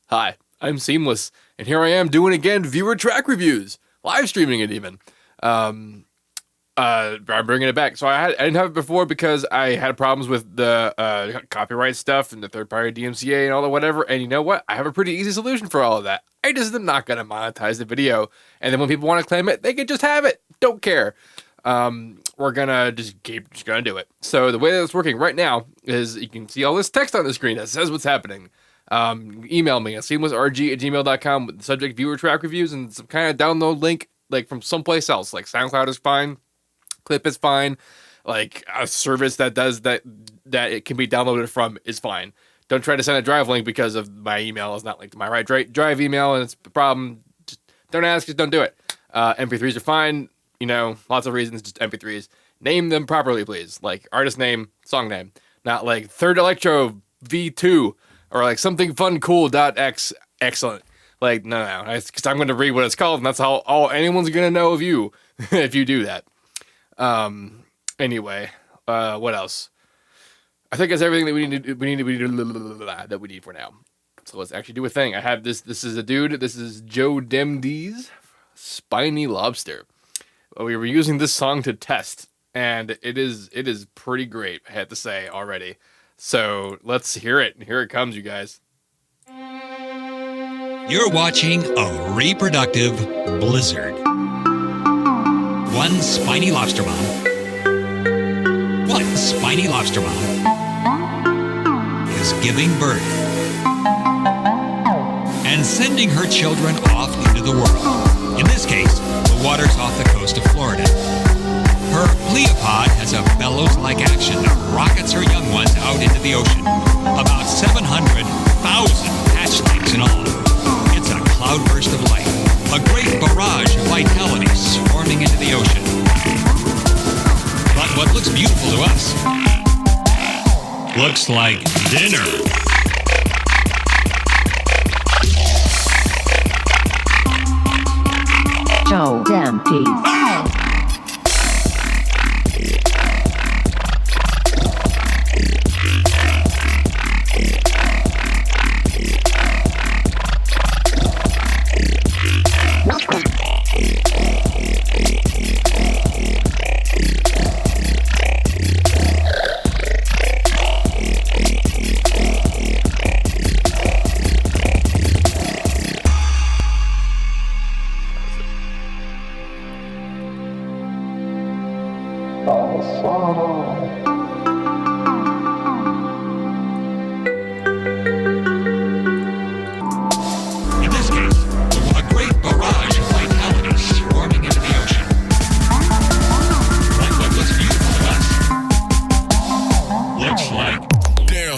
Hi, I'm Seamless, and here I am doing again viewer track reviews, live streaming it even. I'm bringing it back. So I didn't have it before because I had problems with the copyright stuff and the third-party DMCA and all the whatever. And you know what? I have a pretty easy solution for all of that. I just am not gonna monetize the video, and then when people want to claim it, they can just have it. Don't care. We're gonna just gonna do it. So the way that it's working right now is you can see all this text on the screen that says what's happening. Email me at seamlessrg@gmail.com with the subject viewer track reviews and some kind of download link like from someplace else. Like SoundCloud is fine, Clip is fine, like a service that does that it can be downloaded from is fine. Don't try to send a drive link because of my email is not linked to my drive email and it's a problem. Just don't ask, just don't do it. MP3s are fine, you know, lots of reasons, just MP3s. Name them properly, please. Like artist name, song name, not like Third Electro V2 or like something fun cool .x excellent. Like no, because I'm going to read what it's called, and that's how all anyone's going to know of you if you do that. Anyway, what else? I think that's everything that we need for now. So let's actually do a thing. I have this. This is a dude. This is Joe Demd's Spiny Lobster. We were using this song to test, and it is pretty great, I have to say already. So let's hear it. Here it comes, you guys. You're watching a reproductive blizzard. One spiny lobster mom is giving birth and sending her children off into the world. In this case, the waters off the coast of Florida. Her pleopod has a bellows-like action that rockets her young ones out into the ocean. About 700,000 hatchlings in all. It's a cloudburst of life, a great barrage of vitality swarming into the ocean. But what looks beautiful to us looks like dinner. Joe Demd's. In this case, a great barrage of vitality swarming into the ocean. But what looks beautiful to us looks like dinner.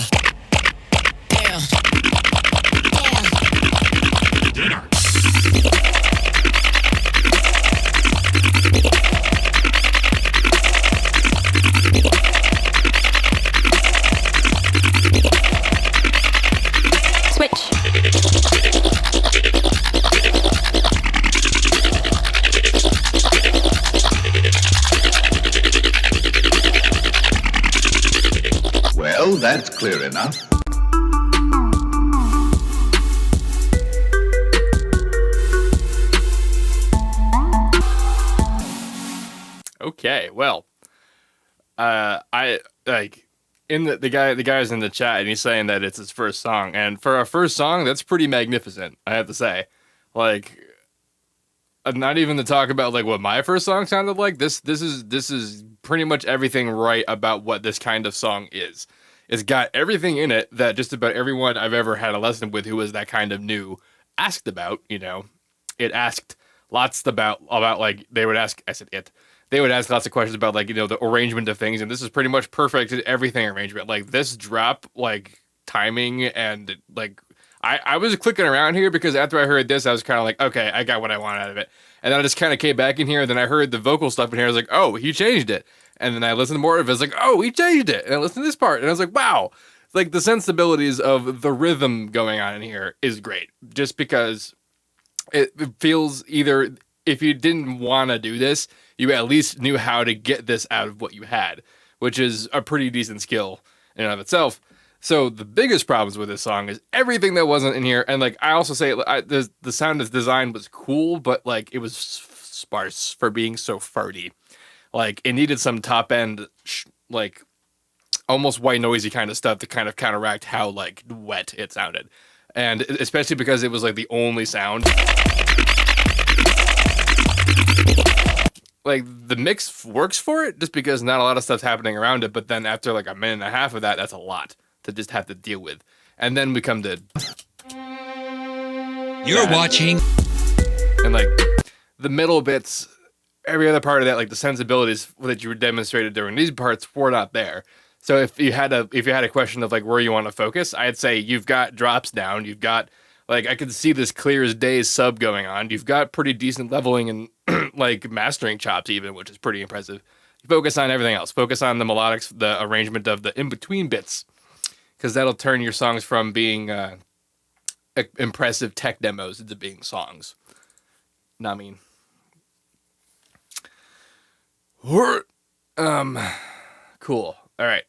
Well, that's clear enough. Okay, well, I like in the guy's in the chat and he's saying that it's his first song, and for a first song, that's pretty magnificent, I have to say. Like, not even to talk about like what my first song sounded like. This is pretty much everything right about what this kind of song is. It's got everything in it that just about everyone I've ever had a lesson with who was that kind of new asked about. You know, it asked lots about like they would ask. I said it. They would ask lots of questions about like, you know, the arrangement of things, and this is pretty much perfect everything arrangement. Like this drop, like timing and like I was clicking around here because after I heard this, I was kind of like, okay, I got what I want out of it. And then I just kind of came back in here, and then I heard the vocal stuff in here. I was like, oh, he changed it. And then I listened to more of it. I was like, oh, he changed it. And I listened to this part, and I was like, wow. Like the sensibilities of the rhythm going on in here is great. Just because it feels either if you didn't want to do this, you at least knew how to get this out of what you had, which is a pretty decent skill in and of itself. So the biggest problems with this song is everything that wasn't in here, and like I also say, the sound design was cool, but like it was sparse for being so farty. Like it needed some top end, like almost white noisy kind of stuff to kind of counteract how like wet it sounded, and especially because it was like the only sound. Like the mix works for it just because not a lot of stuff's happening around it, but then after like a minute and a half of that, that's a lot to just have to deal with. And then we come to You're watching. and like the middle bits, every other part of that, like the sensibilities that you were demonstrated during these parts were not there. So if you had a question of like where you want to focus, I'd say you've got drops down, you've got like I could see this clear as day sub going on. You've got pretty decent leveling and like mastering chops even, which is pretty impressive. You focus on everything else. Focus on the melodics, the arrangement of the in between bits, because that'll turn your songs from being impressive tech demos into being songs. Not I mean. Cool. All right.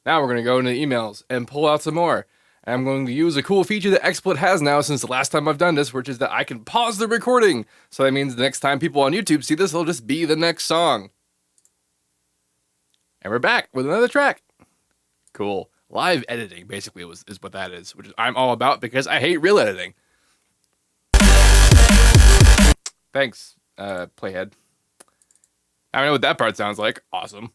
Now we're going to go into emails and pull out some more. And I'm going to use a cool feature that XSplit has now since the last time I've done this, which is that I can pause the recording. So that means the next time people on YouTube see this, it'll just be the next song. And we're back with another track. Cool. Live editing, basically, is what that is, which I'm all about because I hate real editing. Thanks, Playhead. I know what that part sounds like. Awesome.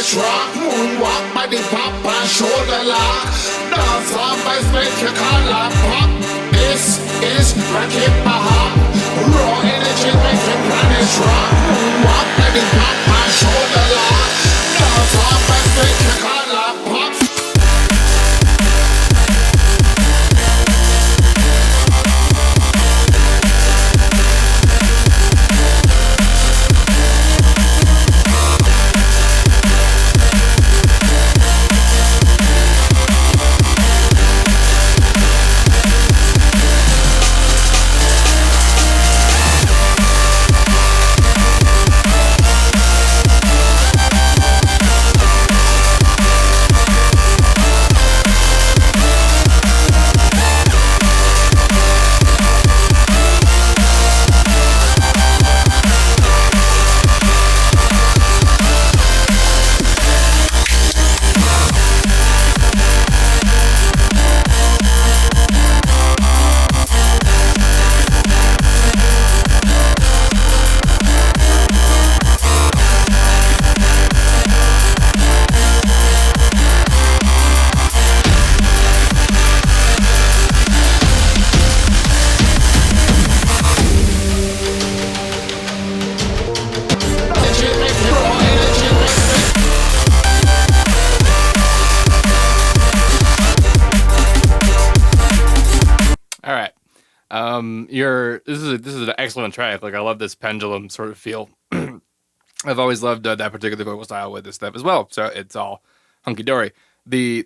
Rock, moonwalk, body pop, and shoulder lock. Dance on by make your collar pop. This is rock hip hop. Raw energy make your planet rock. Moonwalk, body pop, and shoulder lock. Dance on by make your collar pop. This is an excellent track. Like I love this pendulum sort of feel. I've always loved that particular vocal style with this stuff as well. So it's all hunky dory. The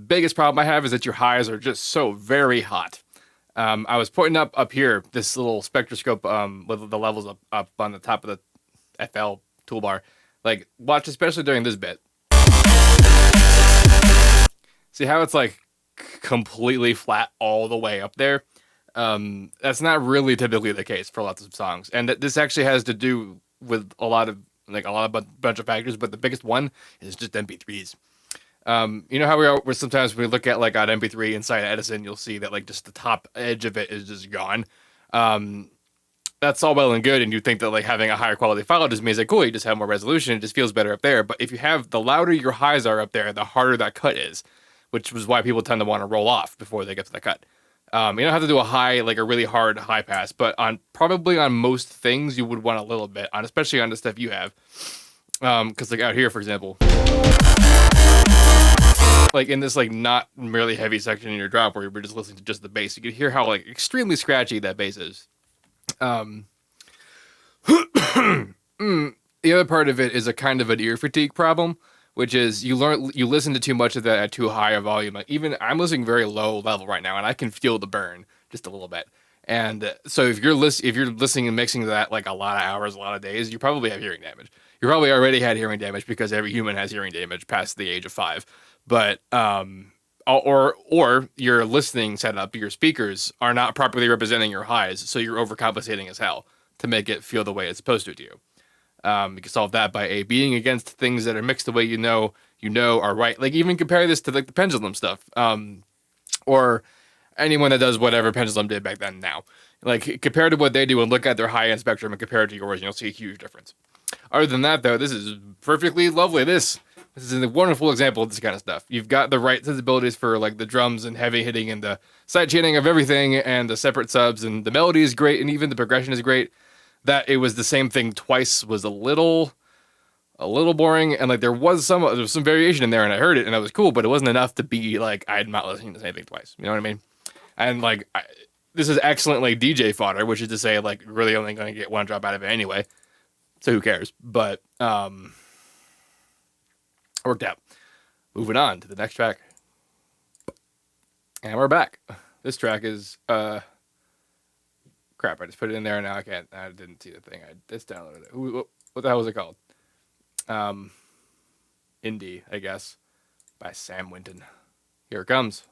biggest problem I have is that your highs are just so very hot. I was pointing up here this little spectroscope with the levels up on the top of the FL toolbar. Like watch especially during this bit. See how it's like completely flat all the way up there. That's not really typically the case for lots of songs, and this actually has to do with a lot of bunch of factors, but the biggest one is just MP3s. You know how we're sometimes when we look at like an MP3 inside Edison, you'll see that like just the top edge of it is just gone. that's all well and good, and you think that like having a higher quality file just means like cool, you just have more resolution, it just feels better up there. But if you have the louder your highs are up there, the harder that cut is, which was why people tend to want to roll off before they get to the cut. You don't have to do a high, like a really hard high pass, but on probably on most things you would want a little bit on, especially on the stuff you have. Because like out here, for example, like in this like not really heavy section in your drop where you're just listening to just the bass, you can hear how like extremely scratchy that bass is. The other part of it is a kind of an ear fatigue problem, which is you listen to too much of that at too high a volume. Like even I'm listening very low level right now, and I can feel the burn just a little bit. And so if you're listening and mixing that like a lot of hours, a lot of days, you probably have hearing damage. You probably already had hearing damage because every human has hearing damage past the age of 5. But or your listening setup, your speakers are not properly representing your highs, so you're overcompensating as hell to make it feel the way it's supposed to you. You can solve that by being against things that are mixed the way you know are right. Like even compare this to like the pendulum stuff, or anyone that does whatever pendulum did back then. Now, like compared to what they do and look at their high end spectrum and compare it to yours, and you'll see a huge difference. Other than that, though, this is perfectly lovely. This is a wonderful example of this kind of stuff. You've got the right sensibilities for like the drums and heavy hitting and the side chaining of everything and the separate subs, and the melody is great and even the progression is great. That it was the same thing twice was a little boring, and like there was some variation in there, and I heard it and that was cool, but it wasn't enough to be like I'm not listening to the same thing twice. You know what I mean? And like this is excellent like DJ fodder, which is to say like really only going to get one drop out of it anyway. So who cares? But worked out. Moving on to the next track. And we're back. This track is crap, I just put it in there and now I can't. I didn't see the thing. I just downloaded it. What the hell was it called? Indie, I guess. By Sam Winton. Here it comes.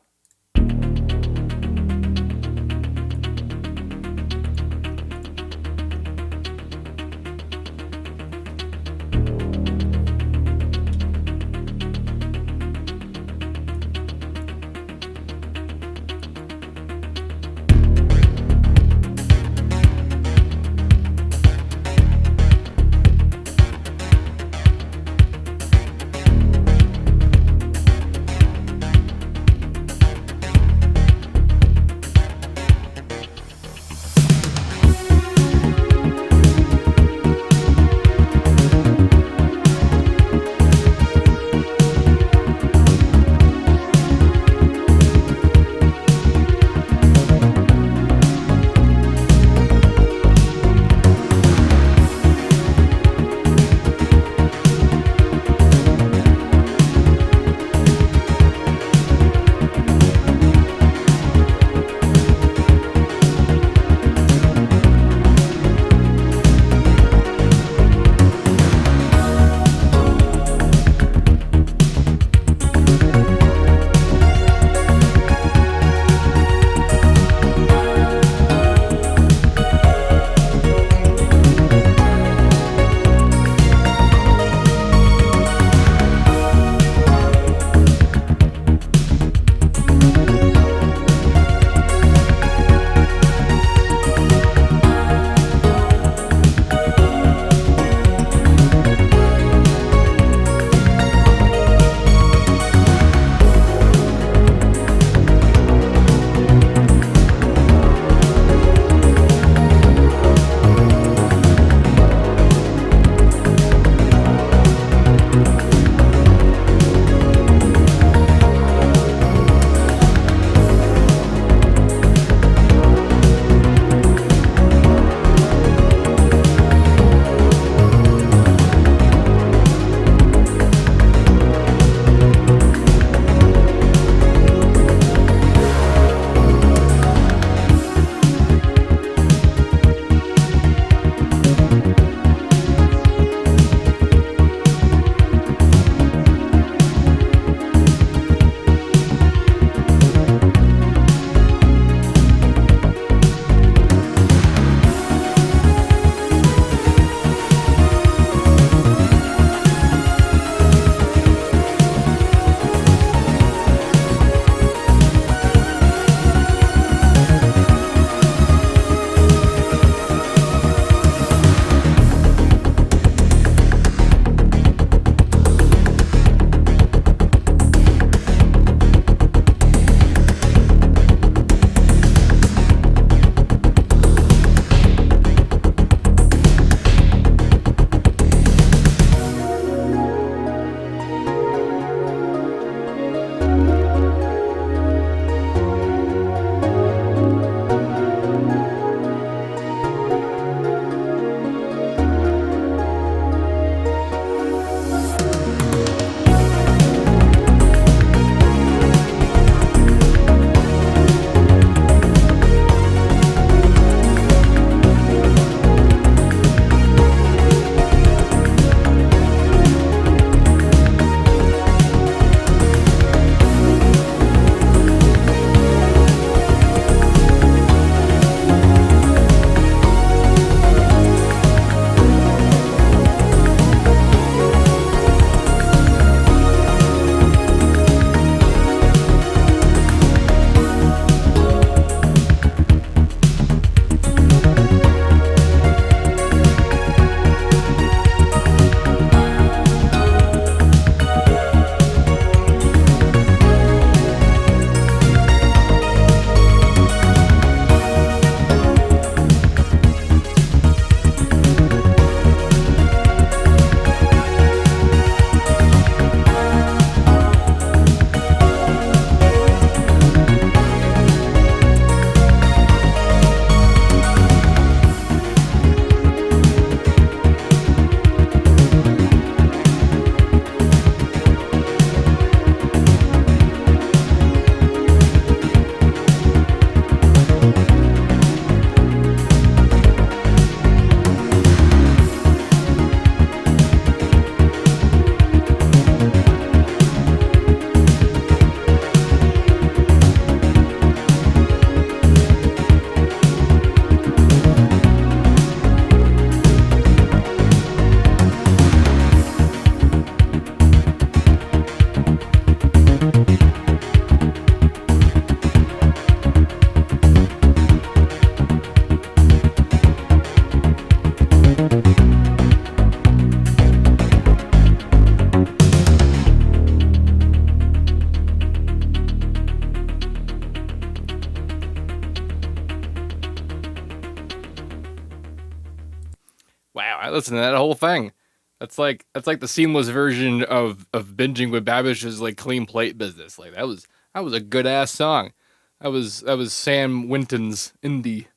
I listened to that whole thing. That's like the seamless version of binging with Babish's like clean plate business. Like that was a good ass song. That was Sam Winton's indie,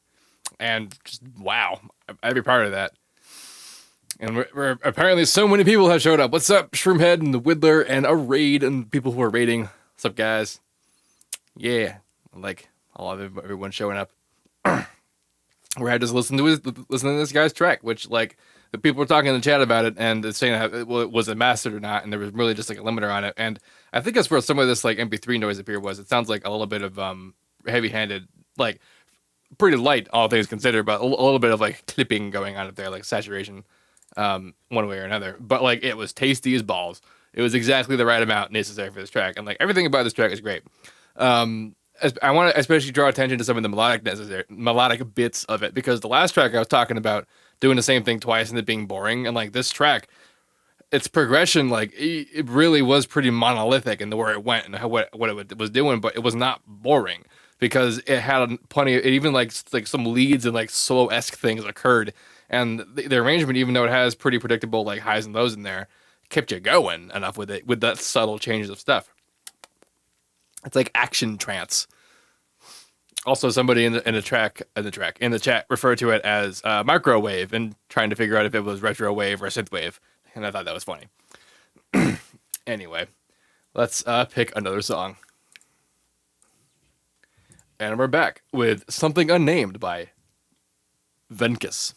and just wow, every part of that. And we're apparently so many people have showed up. What's up, Shroomhead and the Whittler and a raid and people who are raiding. What's up, guys? Yeah, like I love everyone showing up. Where I just listened to this guy's track, which like the people were talking in the chat about it and it's saying that was it mastered or not, and there was really just like a limiter on it. And I think that's where some of this like MP3 noise up here was. It sounds like a little bit of heavy-handed, like pretty light, all things considered, but a little bit of like clipping going on up there, like saturation, one way or another. But like it was tasty as balls. It was exactly the right amount necessary for this track, and like everything about this track is great. I want to especially draw attention to some of the melodic bits of it, because the last track I was talking about doing the same thing twice and it being boring, and like this track, its progression, like it really was pretty monolithic in the where it went and what it was doing, but it was not boring because it had plenty of, it even like some leads and like solo-esque things occurred, and the arrangement, even though it has pretty predictable like highs and lows in there, kept you going enough with it, with that subtle changes of stuff. It's like action trance. Also, somebody in the chat referred to it as microwave and trying to figure out if it was retro wave or synthwave, and I thought that was funny. Anyway, let's pick another song, and we're back with Something Unnamed by Venkus.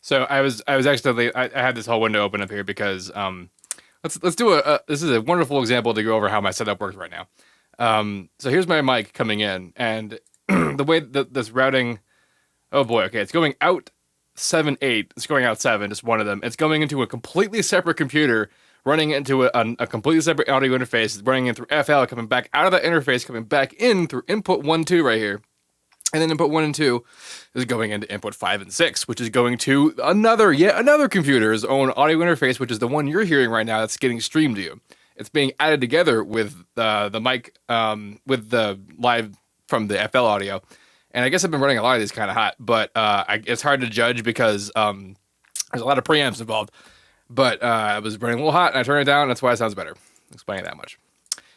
So I was actually I had this whole window open up here because let's do this is a wonderful example to go over how my setup works right now. So here's my mic coming in, and the way that this routing Oh boy, okay, it's going out 7-8. It's going out 7, just one of them. It's going into a completely separate computer, running into a completely separate audio interface, it's running in through FL, coming back out of that interface, coming back in through input 1, 2 right here. And then input 1 and 2 is going into input 5 and 6, which is going to yet another computer's own audio interface, which is the one you're hearing right now that's getting streamed to you. It's being added together with the mic, with the live from the FL audio. And I guess I've been running a lot of these kind of hot, but it's hard to judge because there's a lot of preamps involved. But I was running a little hot, and I turned it down, and that's why it sounds better. Explaining that much.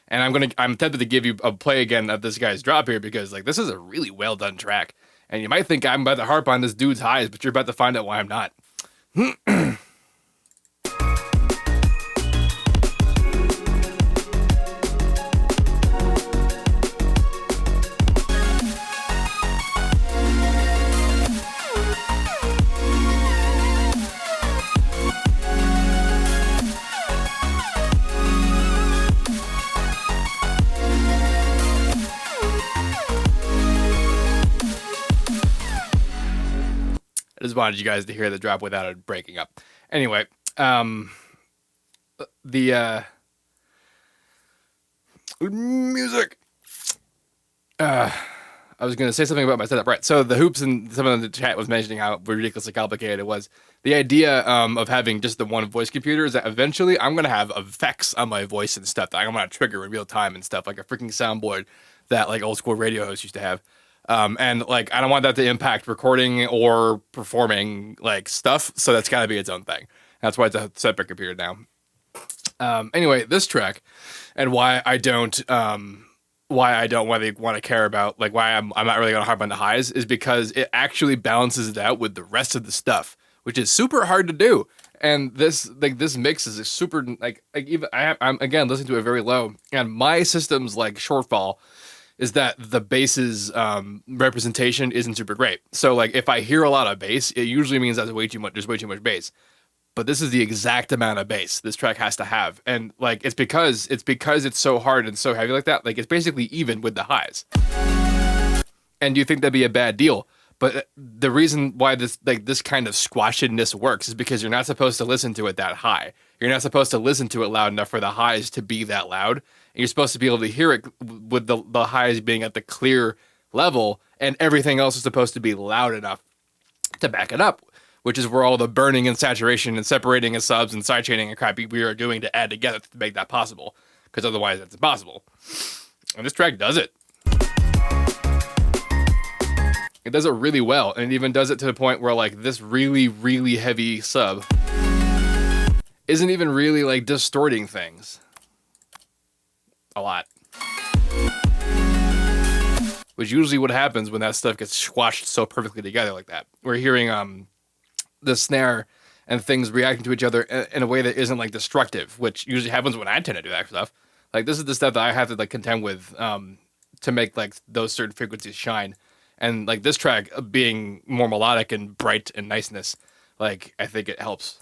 And I'm tempted to give you a play again of this guy's drop here because like this is a really well done track. And you might think I'm about to harp on this dude's highs, but you're about to find out why I'm not. I just wanted you guys to hear the drop without it breaking up. Anyway, the music. I was going to say something about my setup. Right. So the hoops and someone in the chat was mentioning how ridiculously complicated it was. The idea of having just the one voice computer is that eventually I'm going to have effects on my voice and stuff that I'm going to trigger in real time and stuff like a freaking soundboard that like old school radio hosts used to have. And like, I don't want that to impact recording or performing like stuff. So that's gotta be its own thing. That's why it's a separate computer now. Anyway, this track and why I don't really want to care about, like why I'm not really going to harp on the highs is because it actually balances it out with the rest of the stuff, which is super hard to do. And this mix is a super even I'm again listening to it very low, and my system's like shortfall is that the bass's representation isn't super great. So like if I hear a lot of bass, it usually means there's way too much bass. But this is the exact amount of bass this track has to have. And like it's because it's so hard and so heavy like that, like it's basically even with the highs. And you think that'd be a bad deal. But the reason why this kind of squashedness works is because you're not supposed to listen to it that high. You're not supposed to listen to it loud enough for the highs to be that loud. And you're supposed to be able to hear it with the highs being at the clear level, and everything else is supposed to be loud enough to back it up, which is where all the burning and saturation and separating and subs and sidechaining and crap we are doing to add together to make that possible. Because otherwise it's impossible. And this track does it. It does it really well, and it even does it to the point where like this really, really heavy sub isn't even really like distorting things a lot. Which usually what happens when that stuff gets squashed so perfectly together like that. We're hearing the snare and things reacting to each other in a way that isn't like destructive, which usually happens when I tend to do that stuff. Like this is the stuff that I have to like contend with to make like those certain frequencies shine. And like this track being more melodic and bright and niceness, like I think it helps.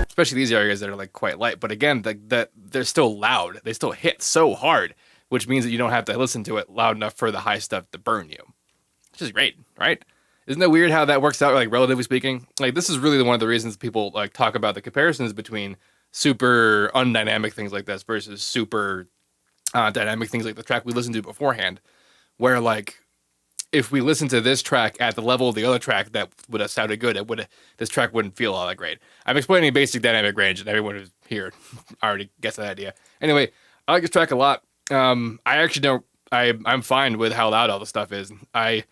Especially these areas that are like quite light. But again, that they're still loud. They still hit so hard, which means that you don't have to listen to it loud enough for the high stuff to burn you. Which is great, right? Isn't that weird how that works out, like relatively speaking? Like this is really one of the reasons people like talk about the comparisons between super undynamic things like this versus super dynamic things like the track we listened to beforehand, where like if we listen to this track at the level of the other track that would have sounded good, this track wouldn't feel all that great. I'm explaining basic dynamic range, and everyone who's here already gets that idea. Anyway, I like this track a lot. I actually don't. I'm fine with how loud all the stuff is. I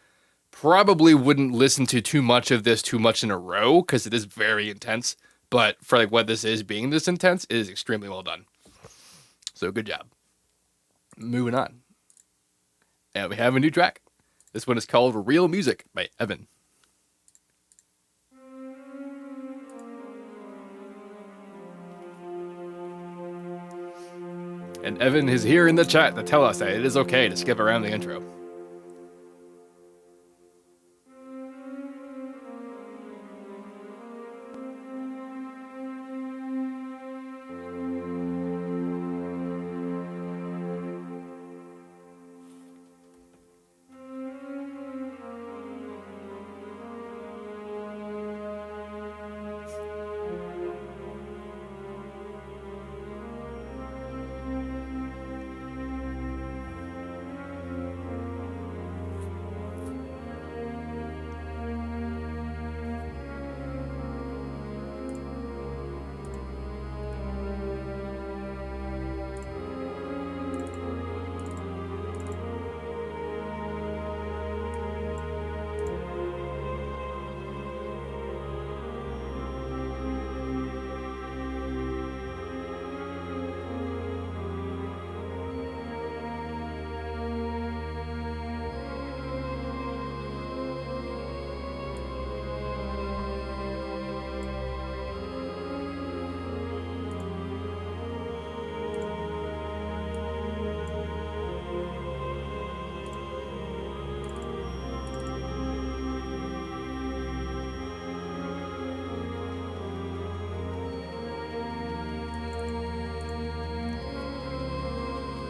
probably wouldn't listen to too much of this too much in a row because it is very intense. But for like what this is being this intense, it is extremely well done. So good job. Moving on, and we have a new track. This one is called Real Music by Evan. And Evan is here in the chat to tell us that it is okay to skip around the intro.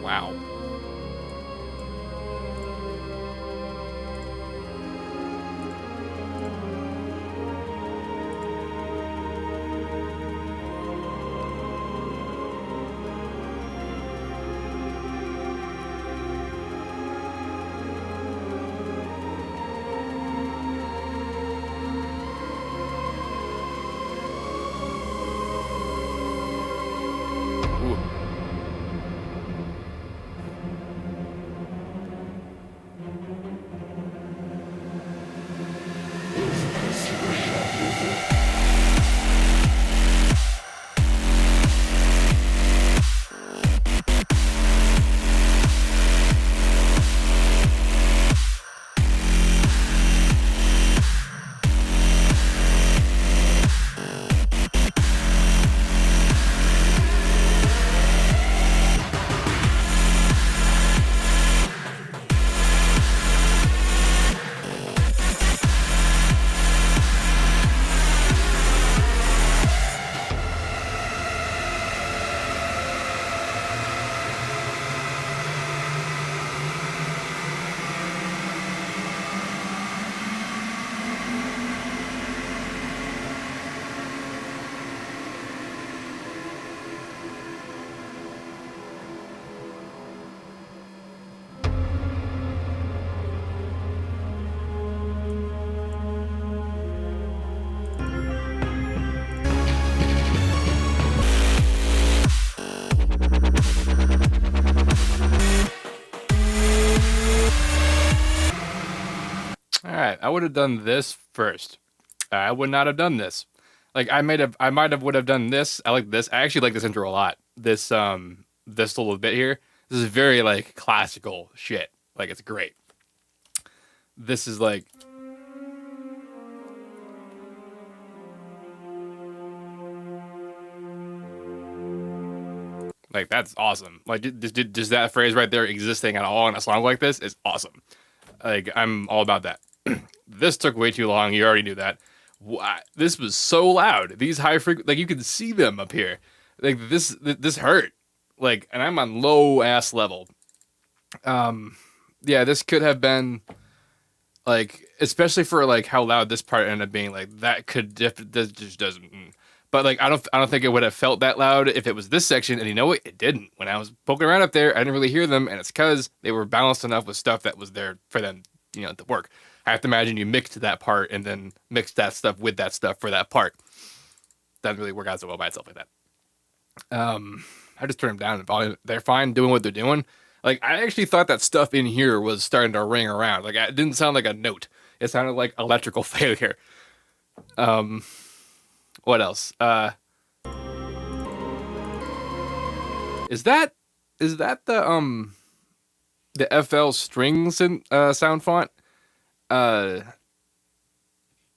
Wow. Ooh. All right, I would have done this first. I would not have done this. Like I might have would have done this. I like this. I actually like this intro a lot. This little bit here. This is very like classical shit. Like it's great. This is like that's awesome. Like just that phrase right there existing at all in a song like this is awesome. Like I'm all about that. This took way too long. You already knew that. This was so loud. These high frequency, like you could see them up here. Like this hurt. Like, and I'm on low ass level. Yeah, this could have been like, especially for like how loud this part ended up being. Like that could this just doesn't. But like I don't think it would have felt that loud if it was this section. And you know what? It didn't. When I was poking around up there, I didn't really hear them, and it's because they were balanced enough with stuff that was there for them, to work. I have to imagine you mixed that part and then mixed that stuff with that stuff for that part. Doesn't really work out so well by itself like that. I just turned them down and volume. They're fine doing what they're doing. Like I actually thought that stuff in here was starting to ring around. Like it didn't sound like a note. It sounded like electrical failure. What else? Is that the FL strings and sound font? It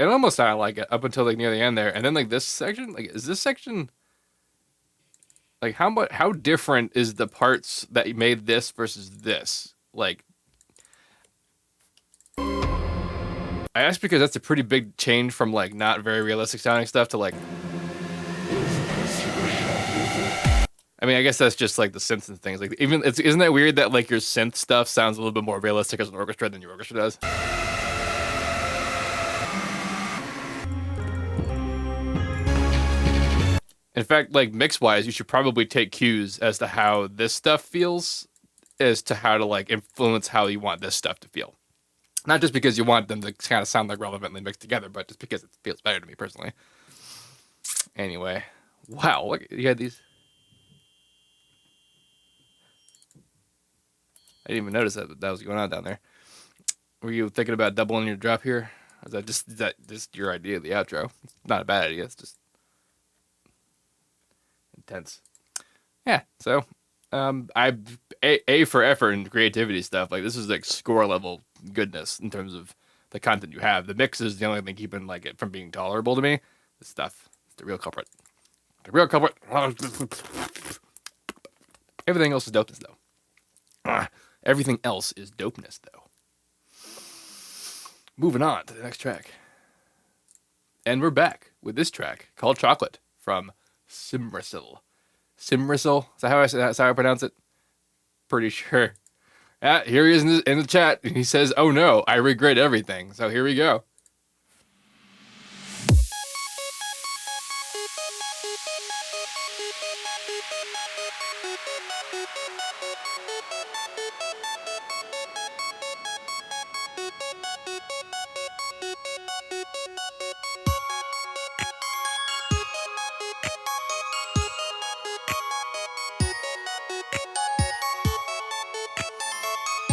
almost sounded like it up until like near the end there, and then like this section, like is this section like how different is the parts that made this versus this? Like, I ask because that's a pretty big change from like not very realistic sounding stuff to like. I mean, I guess that's just like the synths and things. Like, even isn't that weird that like your synth stuff sounds a little bit more realistic as an orchestra than your orchestra does? In fact, like mix wise, you should probably take cues as to how this stuff feels, as to how to like influence how you want this stuff to feel. Not just because you want them to kind of sound like relevantly mixed together, but just because it feels better to me personally. Anyway, wow, look, you had these. I didn't even notice that was going on down there. Were you thinking about doubling your drop here? Is that just your idea of the outro? It's not a bad idea. It's just intense. Yeah. So, I a for effort and creativity stuff. Like this is like score level goodness in terms of the content you have. The mix is the only thing keeping like it from being tolerable to me. This stuff is the real culprit. The real culprit. Everything else is dopeness though. Everything else is dopeness though. Moving on to the next track. And we're back with this track called Chocolate from SeamlessR. SeamlessR? Is that how I pronounce it? Pretty sure. Yeah, here he is in the chat. He says, "Oh no, I regret everything." So here we go.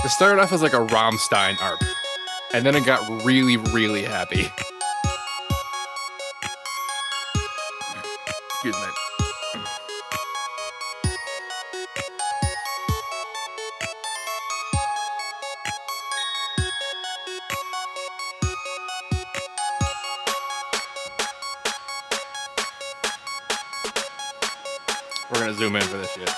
It started off as like a Rammstein ARP, and then it got really, really happy. Excuse me. We're gonna zoom in for this shit.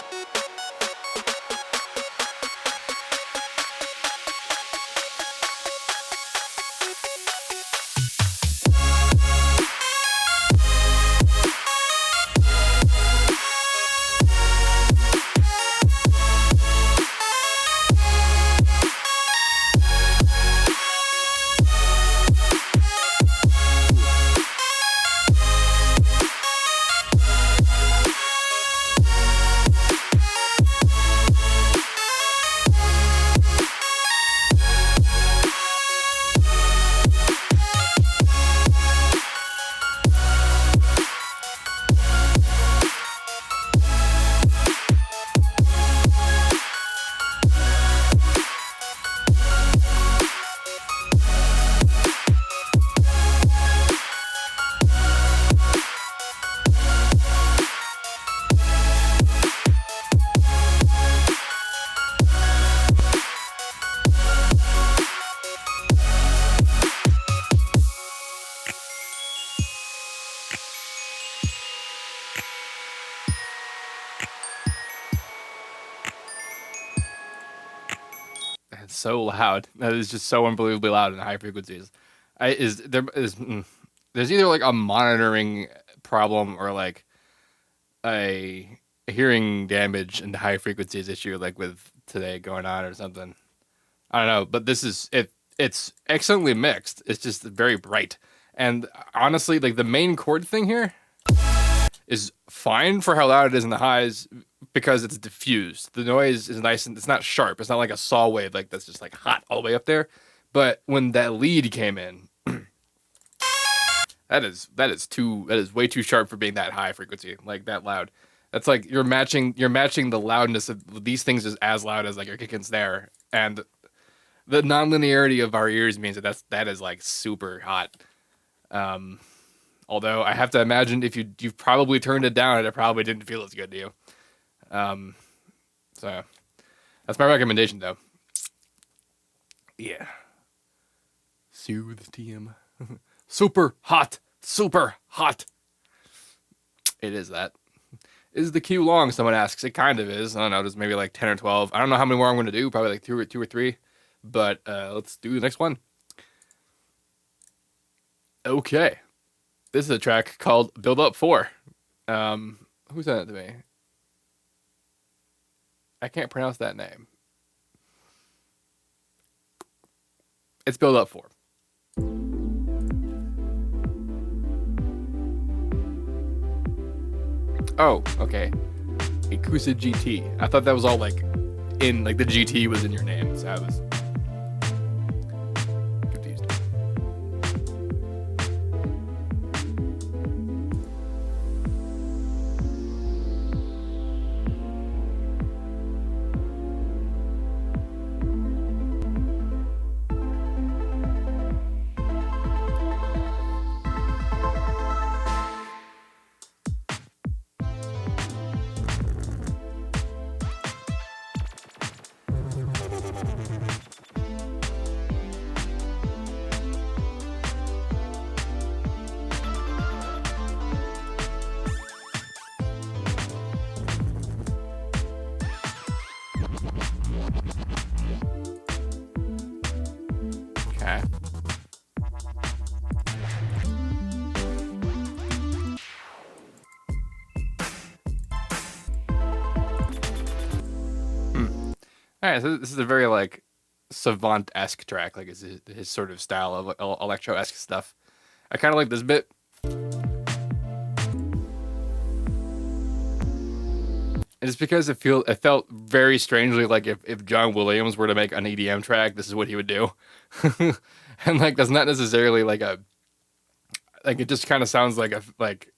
It's so loud. That is just so unbelievably loud in high frequencies. There's either like a monitoring problem or like a hearing damage and high frequencies issue like with today going on or something. I don't know, but this is it's excellently mixed. It's just very bright. And honestly, like the main chord thing here is fine for how loud it is in the highs because it's diffused. The noise is nice and it's not sharp. It's not like a saw wave like that's just like hot all the way up there. But when that lead came in, that is way too sharp for being that high frequency, like that loud. That's like you're matching the loudness of these things is as loud as like your kick and snare, and the nonlinearity of our ears means that is like super hot. Although I have to imagine if you've probably turned it down and it probably didn't feel as good to you. So that's my recommendation though. Yeah. Soothe TM. Super hot. Super hot. It is that. Is the queue long? Someone asks. It kind of is. I don't know. There's maybe like 10 or 12. I don't know how many more I'm going to do. Probably like two or three. But let's do the next one. Okay. This is a track called Build Up 4. Who sent it to me? I can't pronounce that name. It's Build Up 4. Oh, okay. Ikusa GT. I thought that was all like in like the GT was in your name, so I was confused. Okay. All right, so this is a very like savant-esque track, like his sort of style of like, electro-esque stuff. I kind of like this bit. And it's because it felt very strangely like if John Williams were to make an EDM track, this is what he would do. And like that's not necessarily like it just kind of sounds like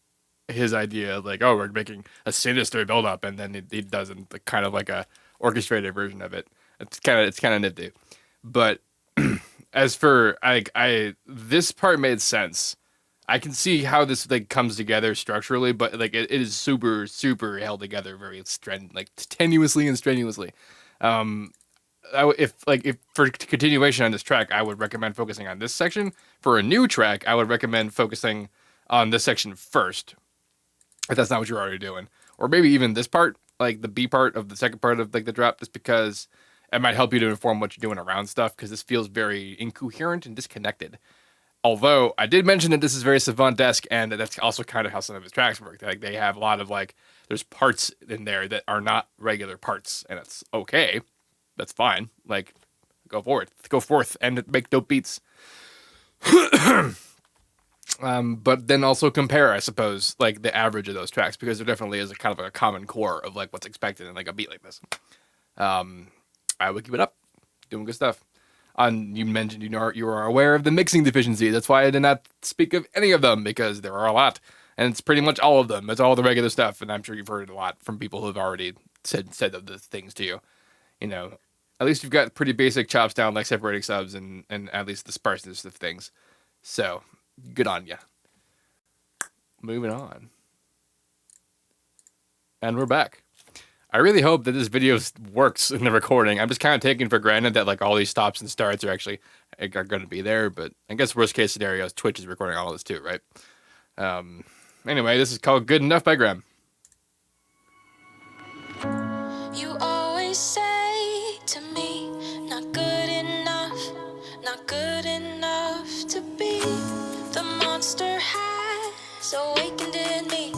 his idea, like, oh, we're making a sinister build up, and then he does kind of like a orchestrated version of it. It's kind of nifty. But as for I this part made sense. I can see how this like comes together structurally, but like it is super super held together very like tenuously and strenuously. Um, if for continuation on this track, I would recommend focusing on this section. For a new track, I would recommend focusing on this section first, if that's not what you're already doing, or maybe even this part, like the B part of the second part of like the drop, just because it might help you to inform what you're doing around stuff, because this feels very incoherent and disconnected. Although I did mention that this is very savant-esque, and that's also kind of how some of his tracks work. Like they have a lot of like, there's parts in there that are not regular parts, and it's okay. That's fine. Like, go forth, and make dope beats. But then also compare, I suppose, like the average of those tracks, because there definitely is a kind of a common core of like what's expected in like a beat like this. I would keep it up, doing good stuff. You mentioned you are aware of the mixing deficiencies. That's why I did not speak of any of them, because there are a lot, and it's pretty much all of them. It's all the regular stuff, and I'm sure you've heard it a lot from people who have already said of the things to you. You know, at least you've got pretty basic chops down, like separating subs and at least the sparseness of things. So good on ya. Moving on, and we're back. I really hope that this video works in the recording. I'm just kind of taking for granted that like all these stops and starts are actually are going to be there. But I guess worst case scenario is Twitch is recording all this too, right? Anyway, this is called Good Enough by Graham. You always say to me, not good enough to be. The monster has awakened in me.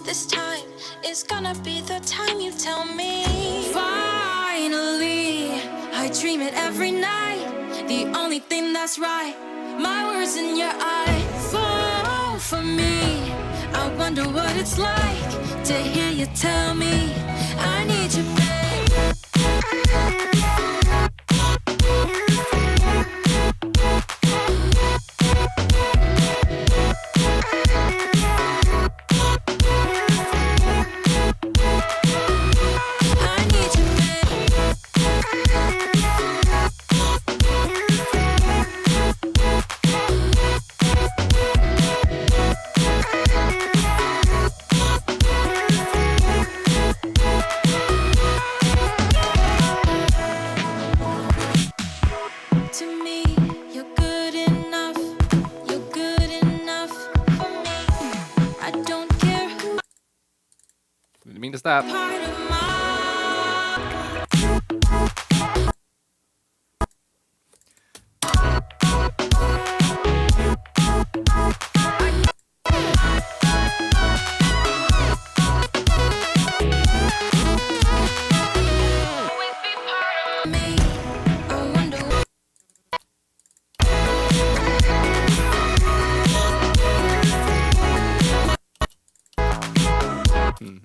This time is gonna be the time you tell me. Finally, I dream it every night. The only thing that's right, my words in your eyes. Fall for me. I wonder what it's like to hear you tell me I need you, babe. Didn't mean to stop.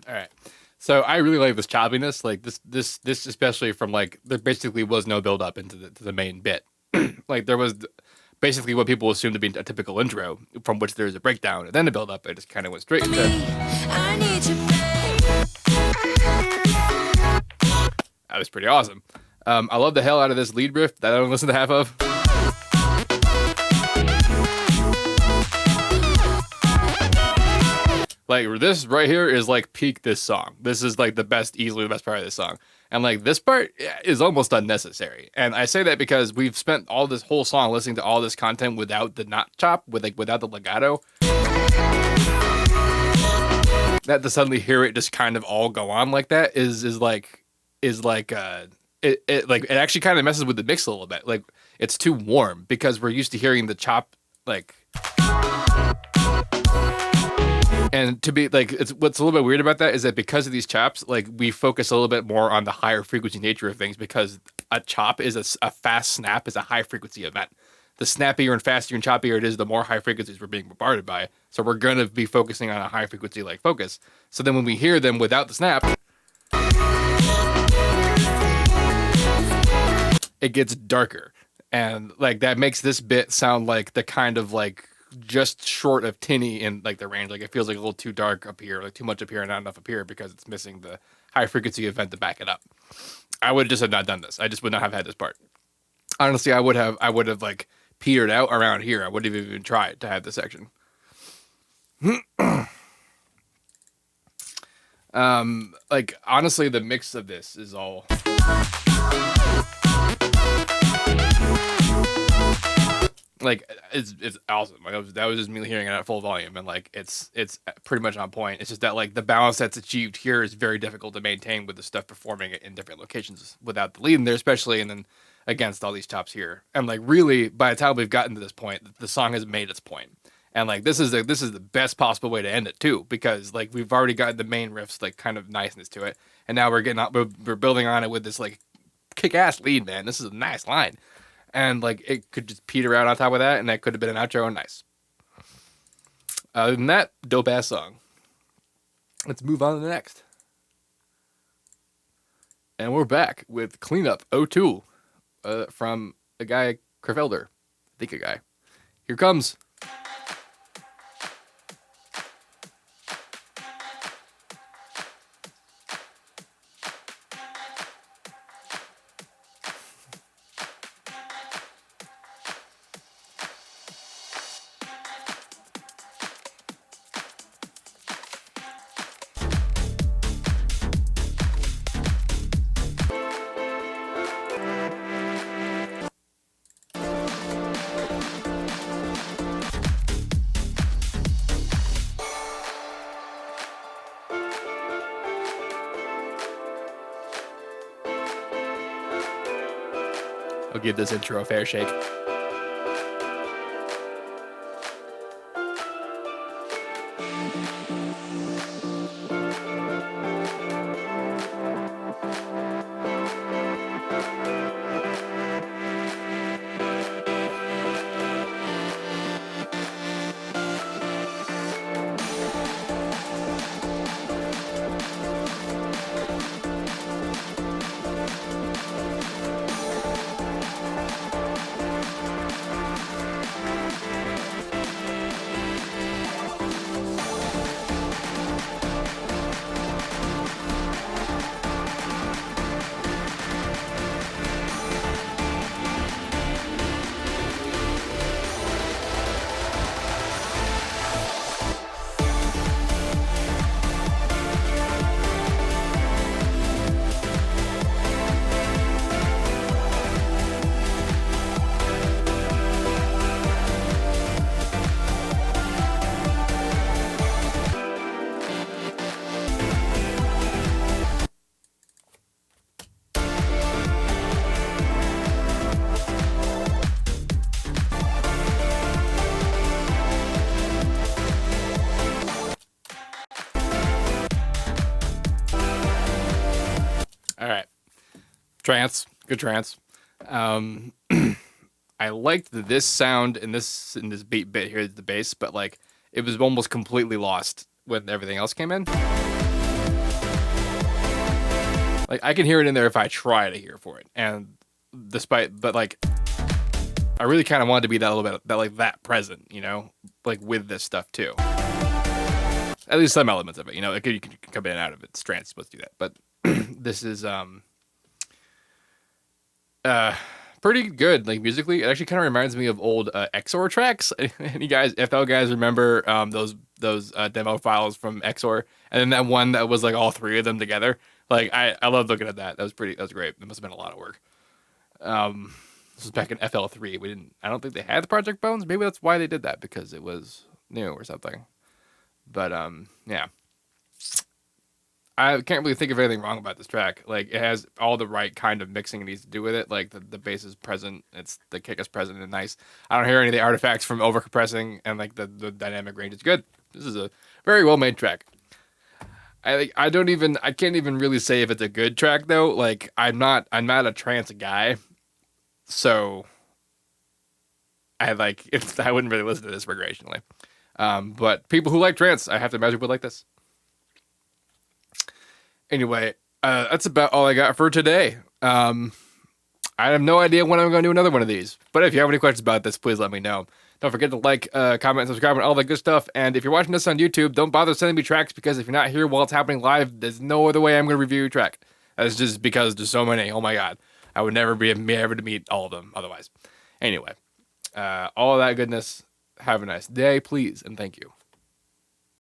All right. So I really like this choppiness, like this especially from like there basically was no build up into the main bit. Like there was basically what people assume to be a typical intro, from which there's a breakdown and then a build up. It just kind of went straight into. That was pretty awesome. I love the hell out of this lead riff that I don't listen to half of. Like this right here is like peak this song. This is like easily the best part of this song. And like this part is almost unnecessary. And I say that because we've spent all this whole song listening to all this content without the not chop, without the legato. That to suddenly hear it just kind of all go on like that it actually kind of messes with the mix a little bit. Like it's too warm because we're used to hearing the chop like And to be like, it's what's a little bit weird about that is that because of these chops, like we focus a little bit more on the higher frequency nature of things because a chop is a fast snap is a high frequency event. The snappier and faster and choppier it is, the more high frequencies we're being bombarded by. So we're gonna be focusing on a high frequency like focus. So then when we hear them without the snap, it gets darker, and like that makes this bit sound like the kind of like just short of tinny in like the range. Like it feels like a little too dark up here, like too much up here and not enough up here because it's missing the high frequency event to back it up. I would just have not done this. I just would not have had this part. Honestly, I would have like petered out around here. I wouldn't have even tried to have this section. Like honestly, the mix of this is all like it's awesome. Like that was just me hearing it at full volume, and like it's pretty much on point. It's just that like the balance that's achieved here is very difficult to maintain with the stuff performing it in different locations without the lead in there, especially, and then against all these chops here. And like really, by the time we've gotten to this point, the song has made its point. And like this is the best possible way to end it too, because like we've already gotten the main riffs like kind of niceness to it, and now we're building on it with this like kick ass lead, man. This is a nice line. And like it could just peter out on top of that, and that could have been an outro and nice. Other than that, dope ass song. Let's move on to the next. And we're back with Cleanup O2 from a guy, Krefelder. I think a guy. Here comes. I'll give this intro a fair shake. All right. Trance. Good trance. I liked this sound in this beat bit here, the bass, but like it was almost completely lost when everything else came in. Like I can hear it in there if I try to hear for it. And but like I really kind of wanted to be that little bit that present, you know, like with this stuff too. At least some elements of it, you know, like you can come in and out of it. Trance supposed to do that, but this is pretty good, like musically. It actually kind of reminds me of old XOR tracks. Any guys, FL guys, remember those demo files from XOR, and then that one that was like all three of them together. Like I love looking at that. That was great. It must have been a lot of work. This was back in FL3. I don't think they had the Project Bones. Maybe that's why they did that, because it was new or something. But yeah. I can't really think of anything wrong about this track. Like it has all the right kind of mixing it needs to do with it. Like the bass is present, the kick is present and nice. I don't hear any of the artifacts from overcompressing, and like the dynamic range is good. This is a very well made track. I can't even really say if it's a good track though. Like I'm not a trance guy, so I wouldn't really listen to this recreationally. But people who like trance, I have to imagine would like this. Anyway, that's about all I got for today. I have no idea when I'm going to do another one of these. But if you have any questions about this, please let me know. Don't forget to like, comment, subscribe, and all that good stuff. And if you're watching this on YouTube, don't bother sending me tracks because if you're not here while it's happening live, there's no other way I'm going to review your track. That's just because there's so many. Oh my god. I would never be able to meet all of them otherwise. Anyway, all of that goodness. Have a nice day, please, and thank you.